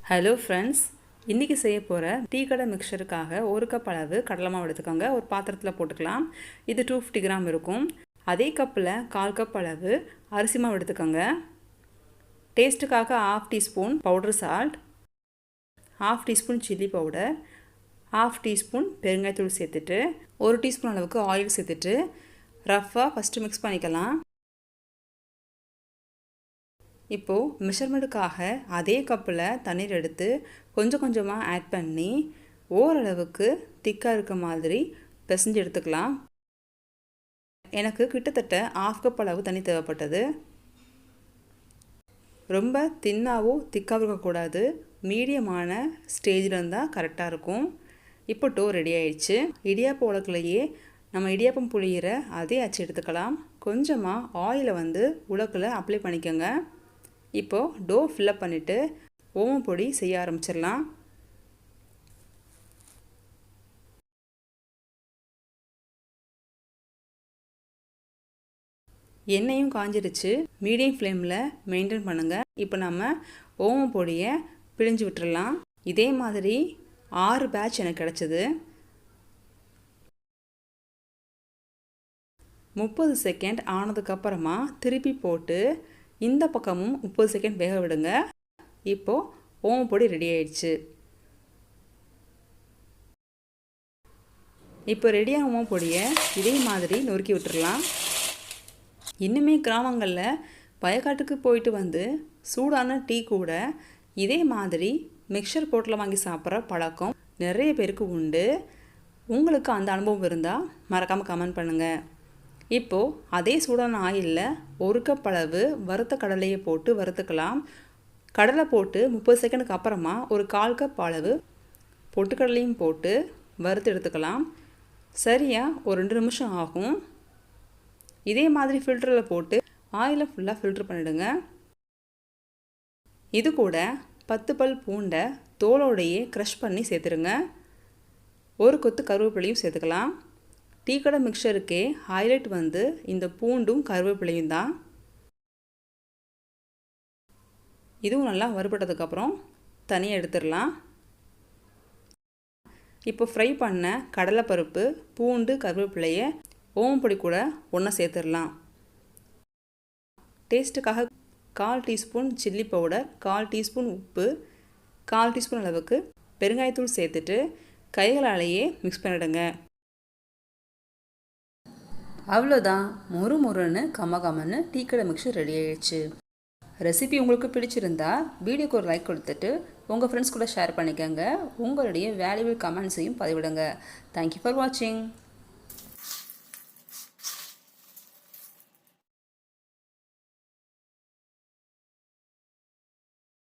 Hello friends, இன்றைக்கி செய்ய போகிற டீ கடை மிக்சருக்காக 1 கப் அளவு கடலை மாவு எடுத்துக்கோங்க. ஒரு பாத்திரத்தில் போட்டுக்கலாம். இது 250 கிராம் இருக்கும். அதே கப்பில் 1/4 கப் அளவு அரிசி மாவு எடுத்துக்கோங்க. டேஸ்ட்டுக்காக 1/2 teaspoon powder salt, 1/2 teaspoon chilli powder, 1/2 teaspoon பெருங்காயத்தூள் சேர்த்துட்டு 1 டீஸ்பூன் அளவுக்கு ஆயில் சேர்த்துட்டு ரஃப்பாக ஃபஸ்ட்டு மிக்ஸ் பண்ணிக்கலாம். இப்போது மெஷர்மெண்ட்டுக்காக அதே கப்பில் தண்ணீர் எடுத்து கொஞ்சம் கொஞ்சமாக ஆட் பண்ணி ஓரளவுக்கு திக்காக இருக்க மாதிரி பிசைஞ்சு எடுத்துக்கலாம். எனக்கு கிட்டத்தட்ட 1/2 கப் அளவு தண்ணி தேவைப்பட்டது. ரொம்ப தின்னாவோ திக்காக இருக்கக்கூடாது, மீடியமான ஸ்டேஜில் இருந்தால் கரெக்டாக இருக்கும். இப்போ டோ ரெடி ஆயிடுச்சு. இடியாப்பம் உலக்கிலேயே நம்ம இடியாப்பம் புளியிற அதே அச்சு எடுத்துக்கலாம். கொஞ்சமாக ஆயிலை உலக்கில் அப்ளை பண்ணிக்கோங்க. இப்போது டோ ஃபில்லப் பண்ணிவிட்டு ஓமம் பொடி செய்ய ஆரம்பிச்சிடலாம். எண்ணெயும் காஞ்சிருச்சு. மீடியம் ஃப்ளேமில் மெயின்டைன் பண்ணுங்கள். இப்போ நம்ம ஓமம் பொடியை பிழிஞ்சு விட்டுடலாம். இதே மாதிரி 6 பேட்ச் எனக்கு கிடச்சிது. 30 செகண்ட் ஆனதுக்கப்புறமா திருப்பி போட்டு இந்த பக்கமும் 30 செகண்ட் வேக விடுங்க. இப்போது ஓமப்பொடி ரெடி ஆயிடுச்சு. இப்போ ரெடியான ஓமப்பொடியை இதே மாதிரி நொறுக்கி விட்டுடலாம். இன்னுமே கிராமங்களில் வயக்காட்டுக்கு போயிட்டு சூடான டீ கூட இதே மாதிரி மிக்சர் போட்டில் வாங்கி சாப்பிட்ற பழக்கம் நிறைய பேருக்கு உண்டு. உங்களுக்கு அந்த அனுபவம் இருந்தால் மறக்காமல் கமெண்ட் பண்ணுங்கள். இப்போது அதே சூடான ஆயிலில் 1 கப் அளவு வறுத்த கடலையை போட்டு வறுத்துக்கலாம். கடலை போட்டு 30 செகண்டுக்கு அப்புறமா ஒரு 1/4 கப் அளவு பொட்டுக்கடலையும் போட்டு வறுத்து எடுத்துக்கலாம். சரியாக ஒரு 2 நிமிஷம் ஆகும். இதே மாதிரி ஃபில்டரில் போட்டு ஆயிலை ஃபுல்லாக ஃபில்ட்ரு பண்ணிவிடுங்க. இது கூட 10 பல் பூண்டை தோலோடையே க்ரஷ் பண்ணி சேர்த்துருங்க. ஒரு கொத்து கருவேப்பிலையும் சேர்த்துக்கலாம். டீ கடை மிக்சருக்கே ஹைலைட் இந்த பூண்டும் கருவேப்பிலையும் தான். இதுவும் நல்லா வறுபட்டதுக்கப்புறம் தனியாக எடுத்துடலாம். இப்போ ஃப்ரை பண்ண கடலைப்பருப்பு, பூண்டு, கருவேப்பிலையை ஓமப்பொடி கூட ஒன்றா சேர்த்துடலாம். டேஸ்ட்டுக்காக 1/4 டீஸ்பூன் சில்லி பவுடர், 1/4 டீஸ்பூன் உப்பு, 1/4 டீஸ்பூன் அளவுக்கு பெருங்காயத்தூள் சேர்த்துட்டு கைகளாலேயே மிக்ஸ் பண்ணிவிடுங்க. அவ்வளோதான், மொறுன்னு கம்மன்னு டீ கடை மிக்சர் ரெடி ஆயிடுச்சு. ரெசிபி உங்களுக்கு பிடிச்சிருந்தா வீடியோக்கு ஒரு லைக் கொடுத்துட்டு உங்கள் ஃப்ரெண்ட்ஸ் கூட ஷேர் பண்ணிக்கோங்க. உங்களுடைய வேல்யூபிள் கமெண்ட்ஸையும் பதிவிடுங்க. தேங்க்யூ ஃபார் வாட்சிங்.